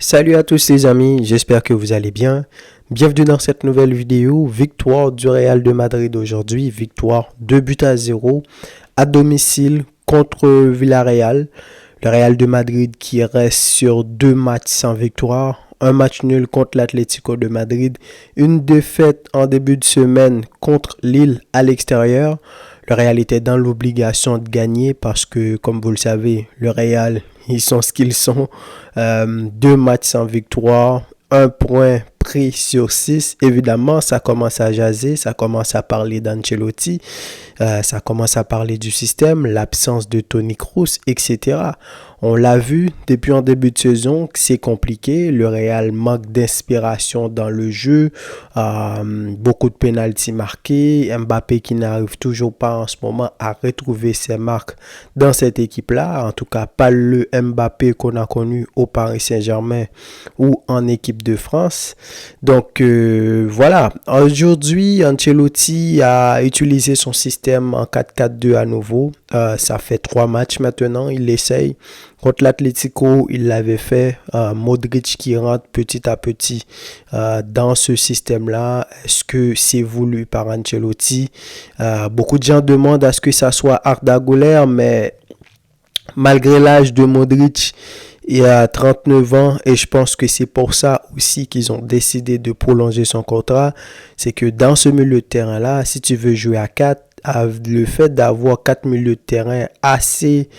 Salut à tous les amis, j'espère que vous allez bien. Bienvenue dans cette nouvelle vidéo. Victoire du Real de Madrid aujourd'hui. Victoire 2-0 à domicile contre Villarreal. Le Real de Madrid qui reste sur 2 matchs sans victoire. Un match nul contre l'Atlético de Madrid. Une défaite en début de semaine contre Lille à l'extérieur. Le Real était dans l'obligation de gagner parce que, comme vous le savez, le Real, ils sont ce qu'ils sont. 2 matchs sans victoire, 1 point pris sur 6. Évidemment, ça commence à jaser, ça commence à parler d'Ancelotti, ça commence à parler du système, l'absence de Toni Kroos, etc. On l'a vu depuis en début de saison que c'est compliqué. Le Real manque d'inspiration dans le jeu. Beaucoup de pénaltys marqués. Mbappé qui n'arrive toujours pas en ce moment à retrouver ses marques dans cette équipe-là. En tout cas, pas le Mbappé qu'on a connu au Paris Saint-Germain ou en équipe de France. Donc voilà. Aujourd'hui, Ancelotti a utilisé son système en 4-4-2 à nouveau. Ça fait 3 matchs maintenant. Il essaye. Contre l'Atlético, il l'avait fait. Modric qui rentre petit à petit dans ce système-là. Est-ce que c'est voulu par Ancelotti? Beaucoup de gens demandent à ce que ça soit Arda Güler, mais malgré l'âge de Modric, il a 39 ans et je pense que c'est pour ça aussi qu'ils ont décidé de prolonger son contrat. C'est que dans ce milieu de terrain-là, si tu veux jouer à 4, le fait d'avoir 4 milieux de terrain assez,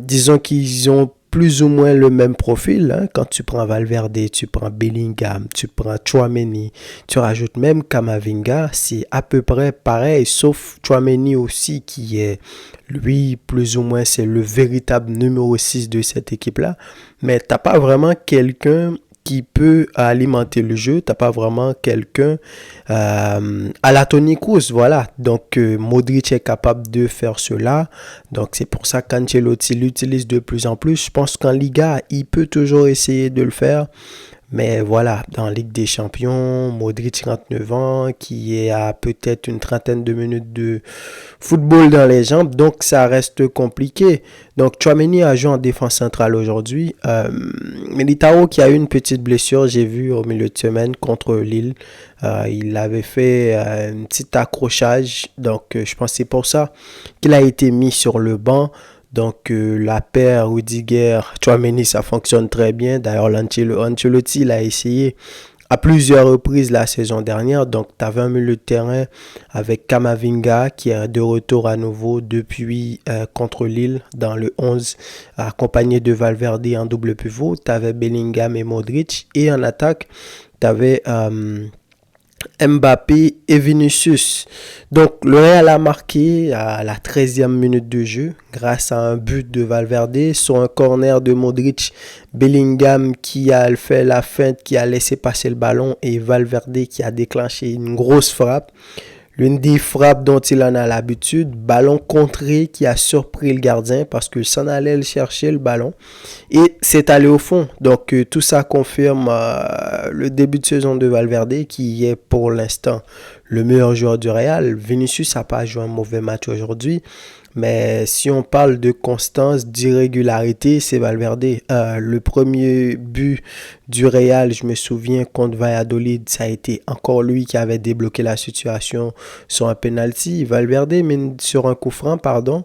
disons qu'ils ont plus ou moins le même profil. Hein. Quand tu prends Valverde, tu prends Bellingham, tu prends Tchouaméni, tu rajoutes même Camavinga, c'est à peu près pareil, sauf Tchouaméni aussi qui est, lui, plus ou moins, c'est le véritable numéro 6 de cette équipe-là. Mais tu n'as pas vraiment quelqu'un qui peut alimenter le jeu. T'as pas vraiment quelqu'un à la Toni Kroos, voilà. Donc Modric est capable de faire cela. Donc c'est pour ça qu'Ancelotti l'utilise de plus en plus. Je pense qu'en Liga, il peut toujours essayer de le faire. Mais voilà, dans Ligue des Champions, Modric 39 ans, qui est à peut-être une trentaine de minutes de football dans les jambes, donc ça reste compliqué. Donc Tchouaméni a joué en défense centrale aujourd'hui. Militao qui a eu une petite blessure, j'ai vu au milieu de semaine contre Lille. Il avait fait un petit accrochage, donc je pense que c'est pour ça qu'il a été mis sur le banc. Donc la paire Rudiger-Tchouaméni, ça fonctionne très bien. D'ailleurs, Ancelotti l'a essayé à plusieurs reprises la saison dernière. Donc tu avais un milieu de terrain avec Camavinga qui est de retour à nouveau depuis contre Lille dans le 11, accompagné de Valverde en double pivot. Tu avais Bellingham et Modric. Et en attaque, tu avais Mbappé et Vinicius. Donc le Real a marqué à la 13e minute de jeu grâce à un but de Valverde sur un corner de Modric. Bellingham qui a fait la feinte, qui a laissé passer le ballon, et Valverde qui a déclenché une grosse frappe. L'une des frappes dont il en a l'habitude, ballon contré qui a surpris le gardien parce qu'il s'en allait le chercher le ballon et c'est allé au fond. Donc tout ça confirme le début de saison de Valverde qui est pour l'instant le meilleur joueur du Real. Vinicius n'a pas joué un mauvais match aujourd'hui. Mais si on parle de constance, d'irrégularité, c'est Valverde. Le premier but du Real, je me souviens, contre Valladolid, ça a été encore lui qui avait débloqué la situation sur un penalty. Valverde mine sur un coup franc, pardon.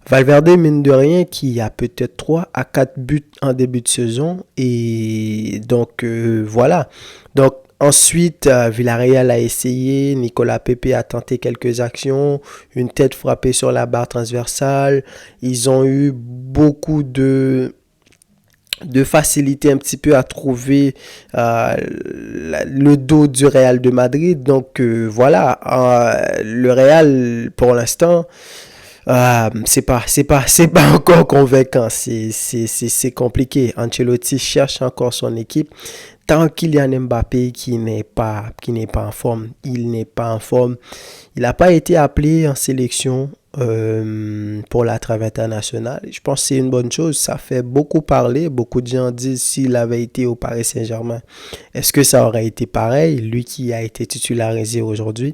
Valverde, mine de rien, qui a peut-être 3 à 4 buts en début de saison. Et donc, voilà. Donc, ensuite, Villarreal a essayé, Nicolas Pepe a tenté quelques actions, une tête frappée sur la barre transversale. Ils ont eu beaucoup de facilité un petit peu à trouver le dos du Real de Madrid. Donc voilà, le Real pour l'instant c'est pas encore convaincant, c'est compliqué. Ancelotti cherche encore son équipe. Tant Kylian Mbappé qui n'est pas en forme, il n'est pas en forme. Il n'a pas été appelé en sélection pour la trêve internationale. Je pense que c'est une bonne chose. Ça fait beaucoup parler. Beaucoup de gens disent s'il avait été au Paris Saint-Germain, est-ce que ça aurait été pareil? Lui qui a été titularisé aujourd'hui.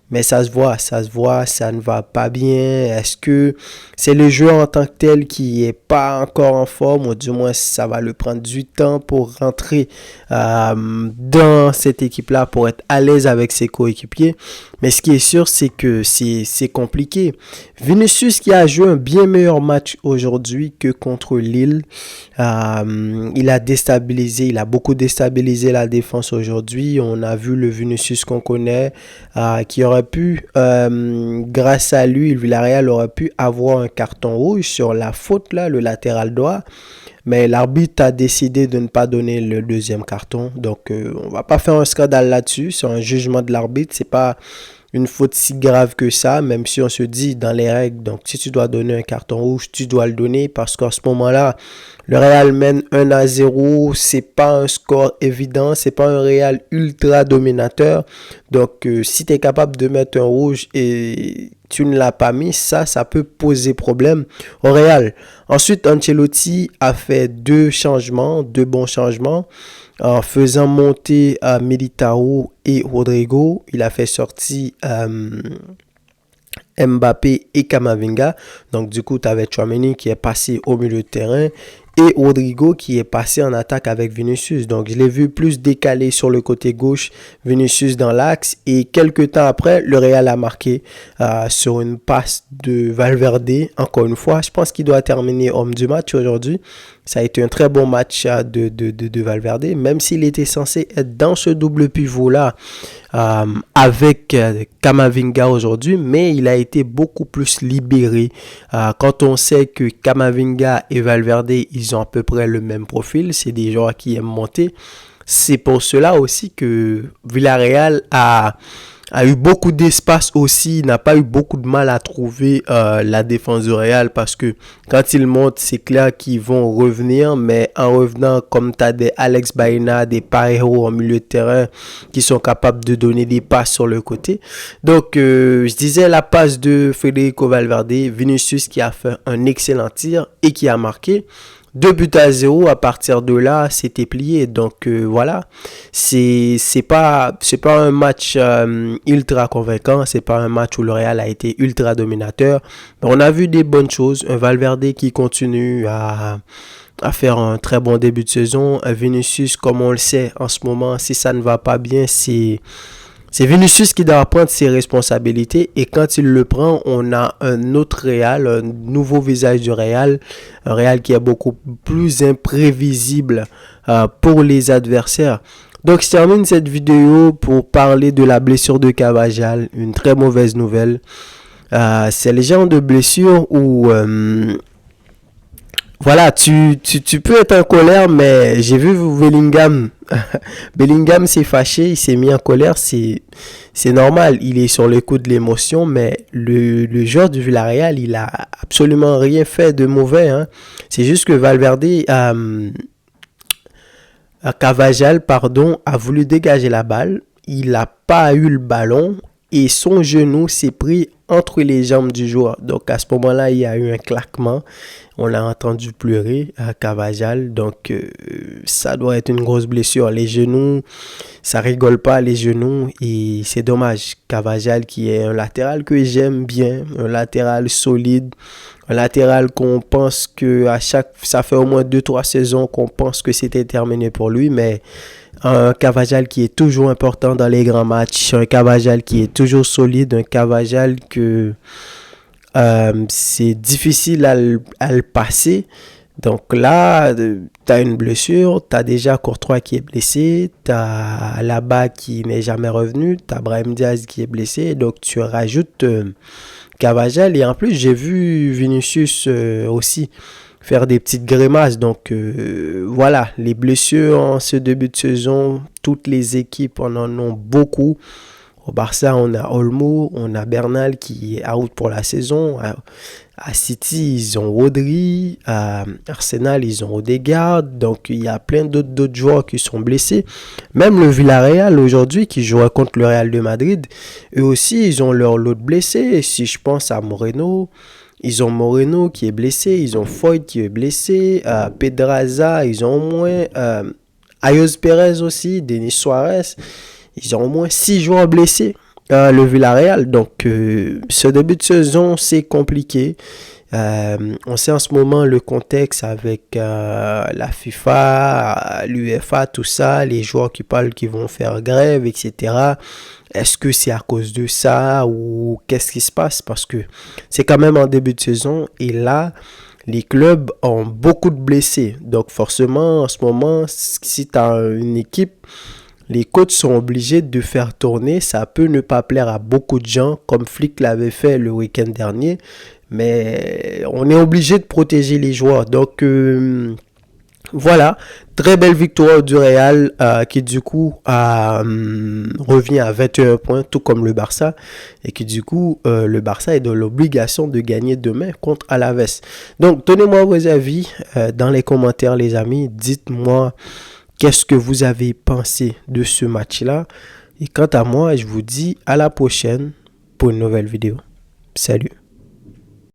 mais ça se voit, ça ne va pas bien. Est-ce que c'est le joueur en tant que tel qui est pas encore en forme, ou du moins ça va lui prendre du temps pour rentrer dans cette équipe-là, pour être à l'aise avec ses coéquipiers. Mais ce qui est sûr, c'est que c'est compliqué. Vinicius qui a joué un bien meilleur match aujourd'hui que contre Lille. Il a beaucoup déstabilisé la défense aujourd'hui. On a vu le Vinicius qu'on connaît, qui aurait pu, grâce à lui, le Villarreal aurait pu avoir un carton rouge sur la faute, là, le latéral droit. Mais l'arbitre a décidé de ne pas donner le deuxième carton. Donc, on va pas faire un scandale là-dessus. C'est un jugement de l'arbitre. C'est pas une faute si grave que ça, même si on se dit dans les règles. Donc, si tu dois donner un carton rouge, tu dois le donner parce qu'à ce moment-là, le Real mène 1-0. C'est pas un score évident. C'est pas un Real ultra dominateur. Donc, si tu es capable de mettre un rouge et tu ne l'as pas mis, ça peut poser problème au Real. Ensuite, Ancelotti a fait deux bons changements, en faisant monter Militao et Rodrigo. Il a fait sortir Mbappé et Camavinga. Donc, du coup, tu avais Tchouaméni qui est passé au milieu de terrain et Rodrigo qui est passé en attaque avec Vinicius. Donc, je l'ai vu plus décalé sur le côté gauche, Vinicius dans l'axe. Et quelques temps après, le Real a marqué sur une passe de Valverde. Encore une fois, je pense qu'il doit terminer homme du match aujourd'hui. Ça a été un très bon match de Valverde, même s'il était censé être dans ce double pivot-là avec Camavinga aujourd'hui, mais il a été beaucoup plus libéré. Quand on sait que Camavinga et Valverde, ils ont à peu près le même profil, c'est des joueurs qui aiment monter. C'est pour cela aussi que Villarreal a eu beaucoup d'espace aussi, n'a pas eu beaucoup de mal à trouver la défense du Real, parce que quand ils montent, c'est clair qu'ils vont revenir, mais en revenant, comme tu as des Alex Baena, des Parejo en milieu de terrain qui sont capables de donner des passes sur le côté. Donc, je disais la passe de Federico Valverde, Vinicius qui a fait un excellent tir et qui a marqué. 2-0, à partir de là, c'était plié. Donc voilà, c'est pas un match ultra convaincant, c'est pas un match où le Real a été ultra dominateur. Mais on a vu des bonnes choses, un Valverde qui continue à faire un très bon début de saison, un Vinicius, comme on le sait en ce moment, si ça ne va pas bien, c'est Vinicius qui doit prendre ses responsabilités, et quand il le prend, on a un autre Real, un nouveau visage du Real, un Real qui est beaucoup plus imprévisible pour les adversaires. Donc je termine cette vidéo pour parler de la blessure de Carvajal, une très mauvaise nouvelle. C'est le genre de blessure où voilà, tu peux être en colère, mais j'ai vu Bellingham. Bellingham s'est fâché, il s'est mis en colère, c'est normal, il est sur le coup de l'émotion, mais le joueur du Villarreal, il a absolument rien fait de mauvais, hein. C'est juste que Carvajal, a voulu dégager la balle, il n'a pas eu le ballon et son genou s'est pris entre les jambes du joueur. Donc à ce moment-là, il y a eu un claquement. On l'a entendu pleurer à Carvajal. Donc ça doit être une grosse blessure. Les genoux, ça rigole pas les genoux et c'est dommage. Carvajal qui est un latéral que j'aime bien, un latéral solide, un latéral qu'on pense que ça fait au moins 2-3 saisons qu'on pense que c'était terminé pour lui, mais un Carvajal qui est toujours important dans les grands matchs, un Carvajal qui est toujours solide, un Carvajal que c'est difficile à le passer. Donc là, tu as une blessure, tu as déjà Courtois qui est blessé, tu as Alaba qui n'est jamais revenu, tu as Brahim Diaz qui est blessé, donc tu rajoutes Carvajal, et en plus j'ai vu Vinicius aussi faire des petites grimaces. Donc voilà, les blessures en ce début de saison, toutes les équipes en ont beaucoup. Au Barça, on a Olmo, on a Bernal qui est out pour la saison. À City, ils ont Rodri. À Arsenal, ils ont Odegaard. Donc, il y a plein d'autres joueurs qui sont blessés. Même le Villarreal, aujourd'hui, qui jouera contre le Real de Madrid, eux aussi, ils ont leur lot de blessés. Si je pense à Moreno, ils ont Moreno qui est blessé. Ils ont Foyt qui est blessé. Pedraza, ils ont au moins Ayoz Perez aussi. Denis Suarez. Ils ont au moins 6 joueurs blessés. le Villarreal. Donc, ce début de saison, c'est compliqué. On sait en ce moment le contexte avec la FIFA, l'UEFA, tout ça, les joueurs qui parlent qui vont faire grève, etc. Est-ce que c'est à cause de ça ou qu'est-ce qui se passe? Parce que c'est quand même en début de saison et là, les clubs ont beaucoup de blessés. Donc forcément, en ce moment, si tu as une équipe, les coachs sont obligés de faire tourner. Ça peut ne pas plaire à beaucoup de gens, comme Flick l'avait fait le week-end dernier. Mais on est obligé de protéger les joueurs. Donc voilà, très belle victoire du Real qui du coup revient à 21 points, tout comme le Barça. Et qui du coup, le Barça est dans l'obligation de gagner demain contre Alaves. Donc donnez-moi vos avis dans les commentaires les amis. Dites-moi qu'est-ce que vous avez pensé de ce match-là. Et quant à moi, je vous dis à la prochaine pour une nouvelle vidéo. Salut.